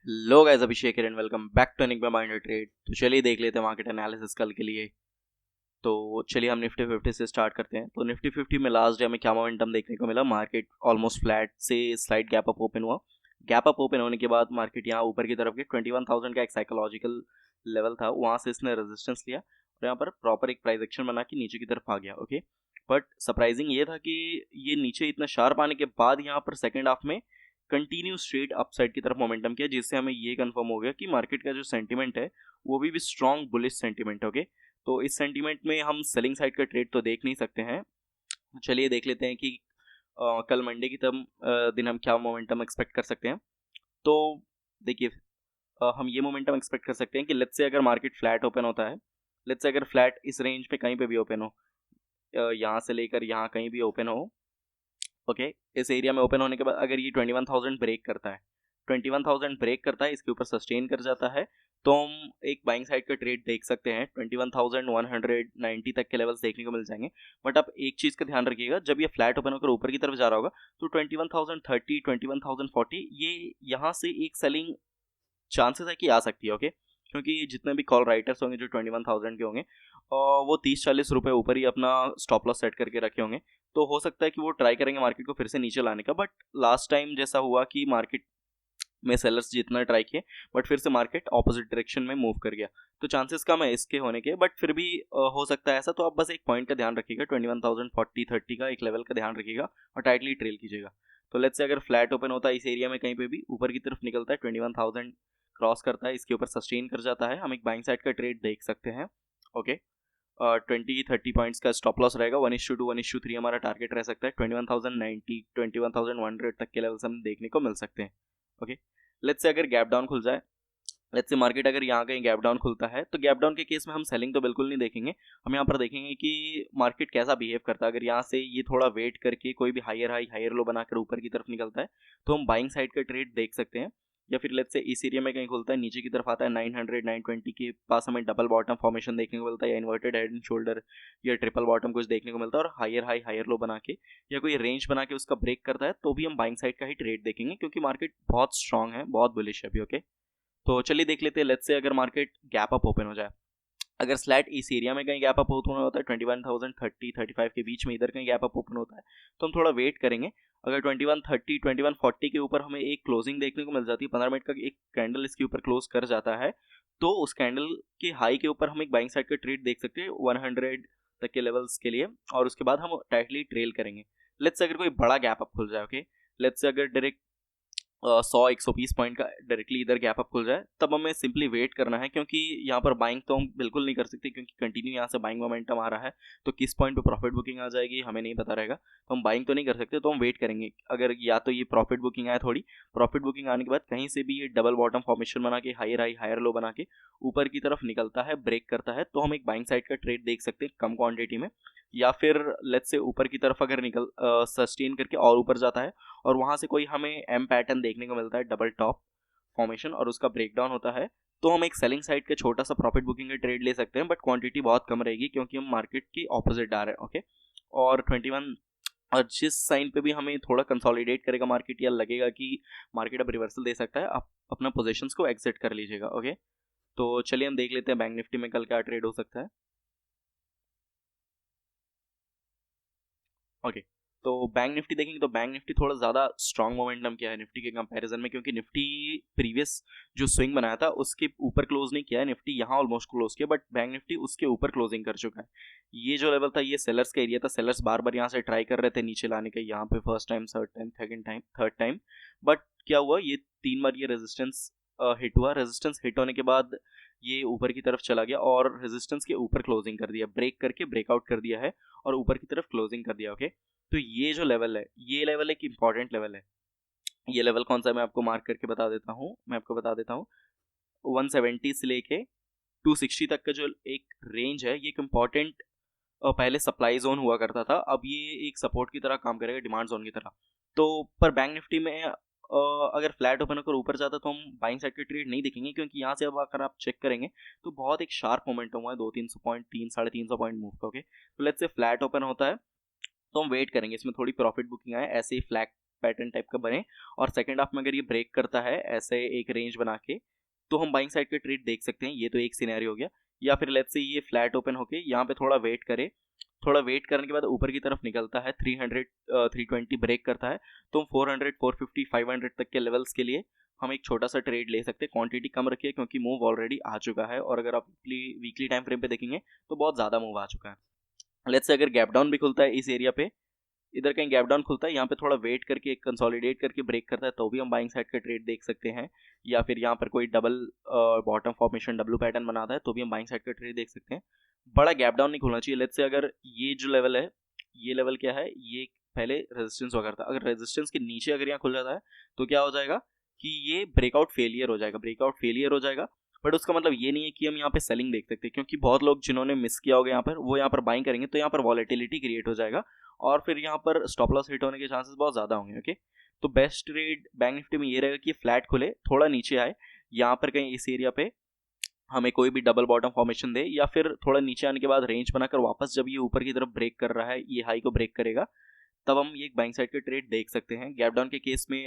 Hello guys, Abhishek and welcome back to Enigma Minder Trade. तो चलिए देख लेते हैं मार्केट एनालिसिस कल के लिए। तो चलिए हम निफ्टी 50 से स्टार्ट करते हैं। तो निफ्टी 50 में लास्ट डे हमें क्या मोमेंटम देखने को मिला। मार्केट ऑलमोस्ट फ्लैट से स्लाइड गैप अप ओपन हुआ। गैप अप ओपन होने के बाद मार्केट यहाँ ऊपर की तरफ के 21,000 का एक साइकोलॉजिकल लेवल था, वहाँ से इसने रेजिस्टेंस लिया और यहाँ पर प्रॉपर एक प्राइस एक्शन बना के नीचे की तरफ आ गया। ओके, बट सरप्राइजिंग ये था कि ये नीचे इतना शार्प आने के बाद यहाँ पर सेकेंड हाफ में कंटिन्यू स्ट्रेट अपसाइड की तरफ मोमेंटम किया, जिससे हमें ये कंफर्म हो गया कि मार्केट का जो सेंटीमेंट है वो भी स्ट्रॉन्ग बुलिश सेंटीमेंट। ओके, तो इस सेंटीमेंट में हम सेलिंग साइड का ट्रेड तो देख नहीं सकते हैं। चलिए देख लेते हैं कि कल मंडे की दिन हम क्या मोमेंटम एक्सपेक्ट कर सकते हैं। तो देखिए, हम ये मोमेंटम एक्सपेक्ट कर सकते हैं कि लेट्स से अगर मार्केट फ्लैट ओपन होता है, लेट्स से अगर फ्लैट इस रेंज पे कहीं पे भी ओपन हो, यहाँ से लेकर यहाँ कहीं भी ओपन हो। ओके, इस एरिया में ओपन होने के बाद अगर ये 21,000 ब्रेक करता है, 21,000 ब्रेक करता है, इसके ऊपर सस्टेन कर जाता है, तो हम एक बाइंग साइड का ट्रेड देख सकते हैं। 21,190 तक के लेवल्स देखने को मिल जाएंगे। बट आप एक चीज़ का ध्यान रखिएगा, जब ये फ्लैट ओपन होकर ऊपर की तरफ जा रहा होगा तो 21,030, 21,040 ये यहाँ से एक सेलिंग चांसेस है कि आ सकती है। ओके, क्योंकि जितने भी कॉल राइटर्स होंगे जो 21,000 के होंगे, वो 30-40 रुपये ऊपर ही अपना स्टॉप लॉस सेट करके रखे होंगे। तो हो सकता है कि वो ट्राई करेंगे मार्केट को फिर से नीचे लाने का। बट लास्ट टाइम जैसा हुआ कि मार्केट में सेलर्स जितना ट्राई किए, बट फिर से मार्केट ऑपोजिट डायरेक्शन में मूव कर गया। तो चांसेस कम है इसके होने के, बट फिर भी हो सकता है ऐसा। तो आप बस एक पॉइंट का ध्यान रखिएगा, 21,040-30 का एक लेवल का ध्यान रखिएगा और टाइटली ट्रेल कीजिएगा। तो लेट्स से अगर फ्लैट ओपन होता है इस एरिया में कहीं पे भी ऊपर की तरफ निकलता है, 21,000 क्रॉस करता है, इसके ऊपर सस्टेन कर जाता है, हम एक बाइंग साइड का ट्रेड देख सकते हैं। ओके, 20-30 पॉइंट्स का स्टॉप लॉस रहेगा। 1:2, 1:3 हमारा टारगेट रह सकता है। 21,090, 21,100 तक के लेवल्स हम देखने को मिल सकते हैं। ओके, लेट्स से अगर गैप डाउन खुल जाए, लेट्स से मार्केट अगर यहाँ कहीं गैप डाउन खुलता है, तो गैप डाउन के केस में हम सेलिंग तो बिल्कुल नहीं देखेंगे। हम यहाँ पर देखेंगे कि मार्केट कैसा बिहेव करता है। अगर यहाँ से ये थोड़ा वेट करके कोई भी हायर हाई हायर लो बनाकर ऊपर की तरफ निकलता है, तो हम बाइंग साइड का ट्रेड देख सकते हैं। या फिर लेट्स से इस एरिया में कहीं खुलता है, नीचे की तरफ आता है 900, 920 के पास, हमें डबल बॉटम फॉर्मेशन देखने को मिलता है, या इन्वर्टेड हेड एंड शोल्डर या ट्रिपल बॉटम कुछ देखने को मिलता है, और हायर हाई हायर लो बना के या कोई रेंज बना के उसका ब्रेक करता है, तो भी हम बाइंग साइड का ही ट्रेड देखेंगे, क्योंकि मार्केट बहुत स्ट्रांग है, बहुत बुलिश है अभी। ओके, तो चलिए देख लेते हैं। लेट्स से अगर मार्केट गैप अप ओपन हो जाए, अगर स्लैट इस एरिया में कहीं गैप अप ओपन होता है 21,030-35 के बीच में, इधर कहीं गैप अप ओपन होता है, तो हम थोड़ा वेट करेंगे। अगर 2130, 2140 के ऊपर हमें एक क्लोजिंग देखने को मिल जाती है, 15 मिनट का एक कैंडल इसके ऊपर क्लोज कर जाता है, तो उस कैंडल के हाई के ऊपर हम एक बाइंग साइड का ट्रेड देख सकते हैं 100 तक के लेवल्स के लिए, और उसके बाद हम टाइटली ट्रेल करेंगे। लेट्स से अगर कोई बड़ा गैप अप खुल जाए, ओके, लेट्स से अगर डायरेक्ट 100-120 पॉइंट का डायरेक्टली इधर गैप अप खुल जाए, तब हमें सिंपली वेट करना है, क्योंकि यहाँ पर बाइंग तो हम बिल्कुल नहीं कर सकते, क्योंकि कंटिन्यू यहाँ से बाइंग मोमेंटम आ रहा है। तो किस पॉइंट पे प्रॉफिट बुकिंग आ जाएगी हमें नहीं पता रहेगा, तो हम बाइंग तो नहीं कर सकते, तो हम वेट करेंगे। अगर या तो ये प्रॉफिट बुकिंग आए, थोड़ी प्रॉफिट बुकिंग आने के बाद कहीं से भी ये डबल बॉटम फॉर्मेशन बना के हायर हाई हायर लो बना के ऊपर की तरफ निकलता है, ब्रेक करता है, तो हम एक बाइंग साइड का ट्रेड देख सकते हैं कम क्वांटिटी में। या फिर लेट्स से ऊपर की तरफ अगर निकल सस्टेन करके और ऊपर जाता है, और वहां से कोई हमें एम पैटर्न देखने को मिलता है, डबल टॉप फॉर्मेशन, और उसका ब्रेकडाउन होता है, तो हम एक सेलिंग साइड का छोटा सा प्रॉफिट बुकिंग का ट्रेड ले सकते हैं। बट क्वांटिटी बहुत कम रहेगी, क्योंकि हम मार्केट के ऑपोजिट आ रहे हैं। ओके, और 21 और जिस साइन पे भी हमें थोड़ा कंसोलिडेट करेगा मार्केट, या लगेगा कि मार्केट अब रिवर्सल दे सकता है, आप अपना पोजीशंस को एग्जिट कर लीजिएगा। ओके, तो चलिए हम देख लेते हैं बैंक निफ्टी में कल क्या ट्रेड हो सकता है। ओके, तो बैंक निफ्टी देखेंगे, तो बैंक निफ्टी थोड़ा ज़्यादा स्ट्रॉन्ग मोमेंटम किया है निफ्टी के कंपैरिजन में, क्योंकि निफ्टी प्रीवियस जो स्विंग बनाया था उसके ऊपर क्लोज नहीं किया है, निफ्टी यहाँ ऑलमोस्ट क्लोज किया, बट बैंक निफ्टी उसके ऊपर क्लोजिंग कर चुका है। ये जो लेवल था ये सेलर्स का एरिया था, सेलर्स बार बार यहाँ से ट्राई कर रहे थे नीचे लाने का, यहाँ पे first time, second time, second time, third time, but क्या हुआ, ये 3 बार ये रेजिस्टेंस हिट हुआ। रेजिस्टेंस हिट होने के बाद ये ऊपर की तरफ चला गया और रेजिस्टेंस के ऊपर क्लोजिंग कर दिया, ब्रेक करके ब्रेकआउट कर दिया है और ऊपर की तरफ क्लोजिंग कर दिया। ओके, तो ये जो लेवल है, ये लेवल एक इंपॉर्टेंट लेवल है। ये लेवल कौन सा है मैं आपको मार्क करके बता देता हूँ, 170 से लेके 260 तक का जो एक रेंज है, ये एक इम्पॉर्टेंट पहले सप्लाई जोन हुआ करता था, अब ये एक सपोर्ट की तरह काम करेगा, डिमांड जोन की तरह। तो पर बैंक निफ्टी में अगर फ्लैट ओपन होकर ऊपर जाता तो हम बाइंग साइड के ट्रेड नहीं दिखेंगे, क्योंकि यहाँ से अब अगर आप चेक करेंगे तो बहुत एक शार्प मोमेंटम हुआ है, 200-300 पॉइंट, 300-350 पॉइंट मूव का। ओके, तो लेट्स से फ्लैट ओपन होता है, तो हम वेट करेंगे, इसमें थोड़ी प्रॉफिट बुकिंग आए, ऐसे ही फ्लैट पैटर्न टाइप का बने और सेकेंड हाफ में अगर ये ब्रेक करता है ऐसे एक रेंज बना के, तो हम बाइंग साइड का ट्रेड देख सकते हैं। ये तो एक सिनेरियो हो गया। या फिर लेट्स से ये फ्लैट ओपन होके यहाँ पे थोड़ा वेट करे, थोड़ा वेट करने के बाद ऊपर की तरफ निकलता है, 300 320 ब्रेक करता है, तो हम 400 450 500 तक के लेवल्स के लिए हम एक छोटा सा ट्रेड ले सकते हैं। क्वांटिटी कम रखिए क्योंकि मूव ऑलरेडी आ चुका है, और अगर आप वीकली टाइम फ्रेम पे देखेंगे तो बहुत ज़्यादा मूव आ चुका है। लेट्स से अगर गैप डाउन भी खुलता है इस एरिया पे, इधर कहीं गैप डाउन खुलता है, यहाँ पे थोड़ा वेट करके कंसोलिडेट करके ब्रेक करता है, तो भी हम बाइंग साइड का ट्रेड देख सकते हैं। या फिर यहाँ पर कोई double bottom formation W pattern बनाता है, तो भी हम बाइंग साइड का ट्रेड देख सकते हैं। बड़ा गैप डाउन नहीं खुलना चाहिए। लेट्स से अगर ये जो लेवल है, ये लेवल क्या है, ये पहले रेजिस्टेंस वगैरह था, अगर रेजिस्टेंस के नीचे अगर यहाँ खुल जाता है तो क्या हो जाएगा कि ये ब्रेकआउट फेलियर हो जाएगा, ब्रेकआउट फेलियर हो जाएगा। बट उसका मतलब ये नहीं है कि हम यहाँ पे सेलिंग देख सकते हैं, क्योंकि बहुत लोग जिन्होंने मिस किया होगा यहाँ पर, वो यहाँ पर बाइंग करेंगे तो यहाँ पर वॉलेटिलिटी क्रिएट हो जाएगा और फिर यहाँ पर स्टॉप लॉस हिट होने के चांसेस बहुत ज़्यादा होंगे। ओके, तो बेस्ट ट्रेड बैंक निफ्टी में ये रहेगा कि फ्लैट खुले, थोड़ा नीचे आए, यहाँ पर कहीं इस एरिया पे हमें कोई भी डबल बॉटम फॉर्मेशन दे, या फिर थोड़ा नीचे आने के बाद रेंज बनाकर वापस जब ये ऊपर की तरफ ब्रेक कर रहा है, ये हाई को ब्रेक करेगा, तब हम ये एक बाइंग साइड के ट्रेड देख सकते हैं। गैप डाउन के केस में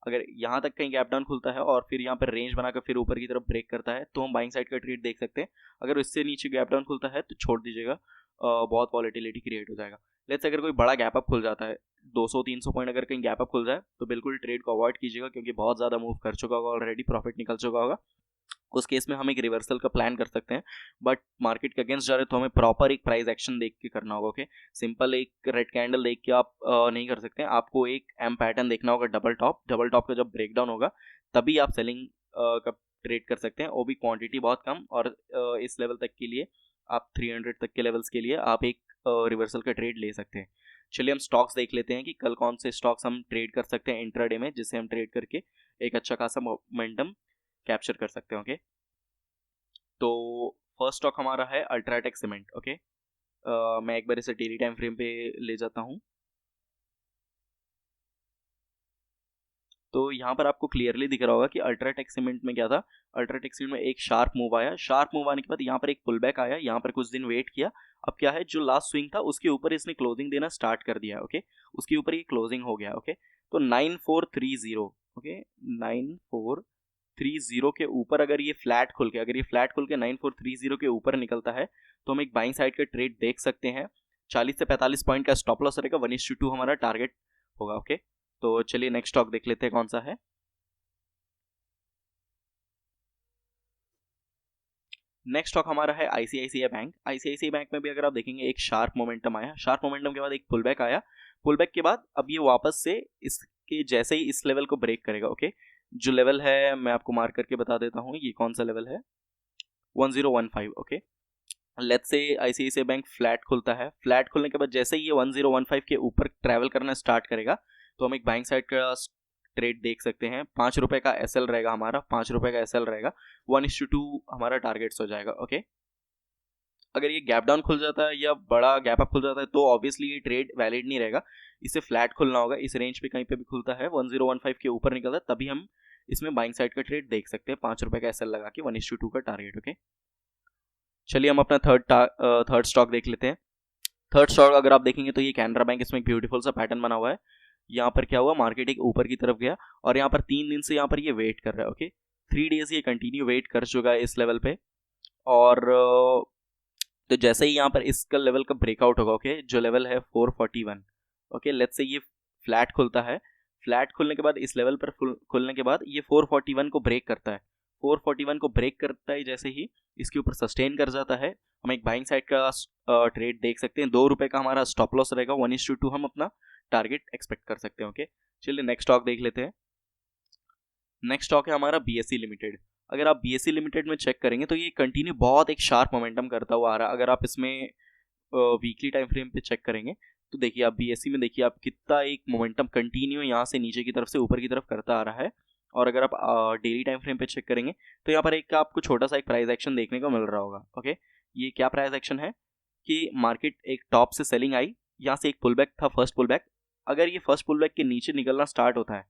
अगर यहाँ तक कहीं गैप डाउन खुलता है और फिर यहाँ पर रेंज बनाकर फिर ऊपर की तरफ ब्रेक करता है, तो हम बाइंग साइड का ट्रेड देख सकते हैं। अगर इससे नीचे गैप डाउन खुलता है तो छोड़ दीजिएगा, बहुत वॉलेटिलिटी क्रिएट हो जाएगा। लेट्स अगर कोई बड़ा गैप अप खुल जाता है, 200-300 पॉइंट अगर कहीं गैप अप खुल जाए, तो बिल्कुल ट्रेड को अवॉइड कीजिएगा, क्योंकि बहुत ज़्यादा मूव कर चुका होगा ऑलरेडी, प्रॉफिट निकल चुका होगा। उस केस में हम एक रिवर्सल का प्लान कर सकते हैं, बट मार्केट के अगेंस्ट जा रहे तो हमें प्रॉपर एक प्राइस एक्शन देख के करना होगा। ओके, सिंपल एक रेड कैंडल देख के आप नहीं कर सकते हैं, आपको एक एम पैटर्न देखना होगा, डबल टॉप का जब ब्रेकडाउन होगा तभी आप सेलिंग का ट्रेड कर सकते हैं, वो भी क्वांटिटी बहुत कम, और इस लेवल तक के लिए आप 300 तक के लेवल्स के लिए आप एक रिवर्सल का ट्रेड ले सकते हैं। चलिए हम स्टॉक्स देख लेते हैं कि कल कौन से स्टॉक्स हम ट्रेड कर सकते हैं इंट्राडे में, जिससे हम ट्रेड करके एक अच्छा खासा मोमेंटम कैप्चर कर सकते हैं। ओके, तो फर्स्ट स्टॉक हमारा है अल्ट्राटेक सीमेंट। ओके, मैं एक बार इसे डेली टाइम फ्रेम पे ले जाता हूँ, तो यहाँ पर आपको क्लियरली दिख रहा होगा कि अल्ट्राटेक सीमेंट में क्या था। अल्ट्राटेक सीमेंट में एक शार्प मूव आया, शार्प मूव आने के बाद यहाँ पर एक पुल बैक आया, यहाँ पर कुछ दिन वेट किया, अब क्या है, जो लास्ट स्विंग था उसके ऊपर इसने क्लोजिंग देना स्टार्ट कर दिया। ओके, उसके ऊपर ये क्लोजिंग हो गया। ओके, तो 9430, ओके 9430 के ऊपर अगर ये फ्लैट खुल के 9430 के ऊपर निकलता है, तो हम एक बाइंग साइड का ट्रेड देख सकते हैं। 40 से 45 पॉइंट का स्टॉप लॉस रहेगा, 1:2 हमारा टारगेट होगा। ओके, तो चलिए नेक्स्ट स्टॉक देख लेते हैं कौन सा है। नेक्स्ट स्टॉक हमारा है आईसीआईसीआई बैंक। आईसीआईसीआई बैंक में भी अगर आप देखेंगे एक शार्प मोमेंटम आया, शार्प मोमेंटम के बाद एक पुल बैक आया, पुल बैक के बाद अब ये वापस से इसके जैसे ही इस लेवल को ब्रेक करेगा। ओके, जो लेवल है मैं आपको मार्क करके बता देता हूँ, ये कौन सा लेवल है, 1015। Okay, let's say ICICI bank flat खुलता है, फ्लैट खुलने के बाद जैसे ही ये 1015 के ऊपर ट्रैवल करना स्टार्ट करेगा, तो हम एक बाइंग साइड का ट्रेड देख सकते हैं। 5 रुपए का एसएल रहेगा हमारा, 5 रुपए का एसएल रहेगा, 1:2 हमारा टारगेट्स हो जाएगा। ओके, अगर ये गैप डाउन खुल जाता है या बड़ा गैप अप खुल जाता है, तो ऑब्वियसली ये ट्रेड वैलिड नहीं रहेगा, इसे फ्लैट खुलना होगा। इस रेंज पे कहीं पे भी खुलता है, 1015 के ऊपर निकलता है, तभी हम इसमें बाइंग साइड का ट्रेड देख सकते हैं, 5 रुपए का एसएल लगा के 1:2 का टारगेट। ओके, चलिए हम अपना थर्ड स्टॉक देख लेते हैं। थर्ड स्टॉक अगर आप देखेंगे तो ये कैनरा बैंक, इसमें एक ब्यूटीफुल सा पैटर्न बना हुआ है। यहाँ पर क्या हुआ, मार्केट एक ऊपर की तरफ गया और यहाँ पर 3 दिन से यहाँ पर ये वेट कर रहा है। ओके, 3 डेज ये कंटिन्यू वेट कर चुका है इस लेवल पे, और तो जैसे ही यहाँ पर इसका लेवल का ब्रेकआउट होगा, ओके, जो लेवल है 441, ओके, लेट्स से ये फ्लैट खुलता है, फ्लैट खुलने के बाद इस लेवल पर खुलने के बाद ये 441 को ब्रेक करता है, 441 को ब्रेक करता है, जैसे ही इसके ऊपर सस्टेन कर जाता है, हम एक बाइंग साइड का ट्रेड देख सकते हैं। 2 रुपए का हमारा स्टॉप लॉस रहेगा, 1:2 हम अपना टारगेट एक्सपेक्ट कर सकते हैं। ओके, चलिए नेक्स्ट स्टॉक देख लेते हैं। नेक्स्ट स्टॉक है हमारा बीएससी लिमिटेड। अगर आप बीएससी लिमिटेड में चेक करेंगे तो ये कंटिन्यू बहुत एक शार्प मोमेंटम करता हुआ आ रहा है। अगर आप इसमें वीकली टाइम फ्रेम पे चेक करेंगे तो देखिए आप बीएससी में देखिए आप कितना एक मोमेंटम कंटिन्यू यहाँ से नीचे की तरफ से ऊपर की तरफ करता आ रहा है। और अगर आप डेली टाइम फ्रेम पे चेक करेंगे तो यहाँ पर एक आपको छोटा सा एक प्राइस एक्शन देखने को मिल रहा होगा। ओके, ये क्या प्राइस एक्शन है कि मार्केट एक टॉप से सेलिंग आई, यहाँ से एक पुलबैक था, फर्स्ट पुलबैक, अगर ये फर्स्ट पुलबैक के नीचे निकलना स्टार्ट होता है,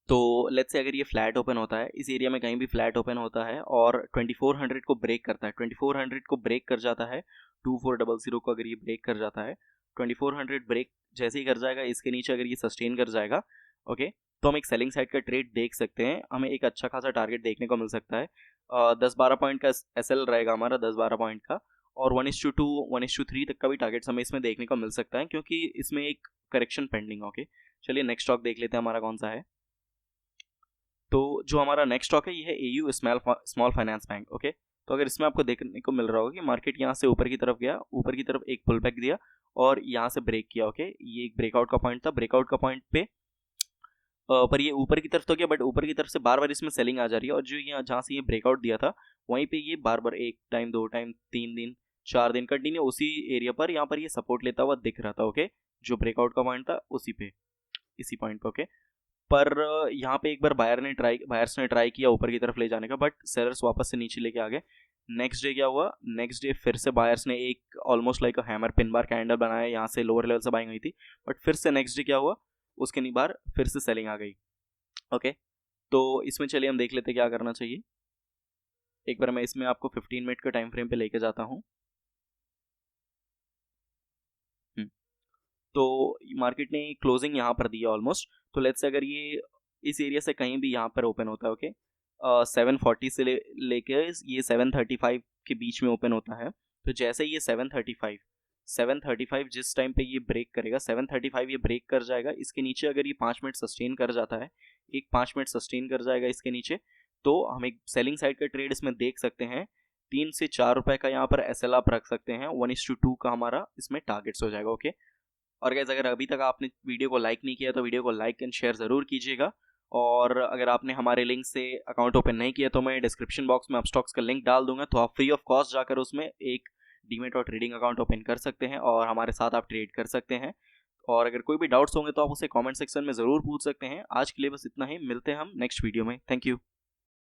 तो लेट्स से अगर ये फ्लैट ओपन होता है, इस एरिया में कहीं भी फ्लैट ओपन होता है और 2400 को ब्रेक करता है, 2400 को ब्रेक कर जाता है, 2400 को अगर ये ब्रेक कर जाता है, 2400 ब्रेक जैसे ही कर जाएगा, इसके नीचे अगर ये सस्टेन कर जाएगा, ओके, तो हम एक सेलिंग साइड का ट्रेड देख सकते हैं, हमें एक अच्छा खासा टारगेट देखने को मिल सकता है। 10-12 पॉइंट का एसएल रहेगा हमारा, 10-12 पॉइंट का, और 1:2 1:3 तक का भी टारगेट हमें इसमें देखने को मिल सकता है, क्योंकि इसमें एक करेक्शन पेंडिंग। ओके, चलिए नेक्स्ट स्टॉक देख लेते हैं हमारा कौन सा है। तो जो हमारा नेक्स्ट स्टॉक है ये है AU small finance bank. Okay, तो अगर इसमें आपको देखने को मिल रहा होगा कि मार्केट यहाँ से ऊपर की तरफ गया, ऊपर की तरफ एक पुल बैक दिया और यहाँ से ब्रेक किया। ओके, ये एक ब्रेकआउट का पॉइंट था। ब्रेकआउट का पॉइंट पे पर ये ऊपर की तरफ तो गया, बट ऊपर की तरफ से बार बार इसमें सेलिंग आ जा रही है, और जो यहाँ जहाँ से ये ब्रेकआउट दिया था वहीं पे ये बार बार 1 टाइम 2 टाइम 3 दिन 4 दिन कंटिन्यू उसी एरिया पर यहाँ पर ये सपोर्ट लेता हुआ दिख रहा था। ओके, जो ब्रेकआउट का पॉइंट था उसी पे, इसी पॉइंट पे। ओके, पर यहाँ पे एक बार बायर्स ने ट्राई किया ऊपर की तरफ ले जाने का, बट सेलर्स वापस से नीचे लेके आ गए। नेक्स्ट डे क्या हुआ, नेक्स्ट डे फिर से बायर्स ने एक almost like hammer pin bar candle बनाया, यहाँ से लोअर लेवल से बाइंग हुई थी, बट फिर से नेक्स्ट डे क्या हुआ, उसके नहीं बार फिर से सेलिंग आ गई। ओके, तो इसमें चलिए हम देख लेते क्या करना चाहिए। एक बार मैं इसमें आपको 15 मिनट के टाइम फ्रेम पे लेके जाता हूँ। तो मार्केट ने क्लोजिंग यहाँ पर दी है ऑलमोस्ट, तो लेट्स से अगर ये इस एरिया से कहीं भी यहाँ पर ओपन होता है, ओके, 740 से लेके ये 735 के बीच में ओपन होता है, तो जैसे ये 735 जिस टाइम पे ये ब्रेक करेगा, 735 ये ब्रेक कर जाएगा, इसके नीचे अगर ये 5 मिनट सस्टेन कर जाता है, एक 5 मिनट सस्टेन कर जाएगा इसके नीचे, तो हम एक सेलिंग साइड का ट्रेड इसमें देख सकते हैं। 3 से 4 रुपए का यहाँ पर एसएल आप रख सकते हैं, 1:2 का हमारा इसमें टारगेट्स हो जाएगा। ओके, और गाइस अगर अभी तक आपने वीडियो को लाइक नहीं किया तो वीडियो को लाइक एंड शेयर ज़रूर कीजिएगा, और अगर आपने हमारे लिंक से अकाउंट ओपन नहीं किया तो मैं डिस्क्रिप्शन बॉक्स में अपस्टॉक्स का लिंक डाल दूंगा, तो आप फ्री ऑफ कॉस्ट जाकर उसमें एक डीमेट और ट्रेडिंग अकाउंट ओपन कर सकते हैं और हमारे साथ आप ट्रेड कर सकते हैं। और अगर कोई भी डाउट्स होंगे तो आप उसे कमेंट सेक्शन में ज़रूर पूछ सकते हैं। आज के लिए बस इतना ही, मिलते हैं हम नेक्स्ट वीडियो में। Thank you.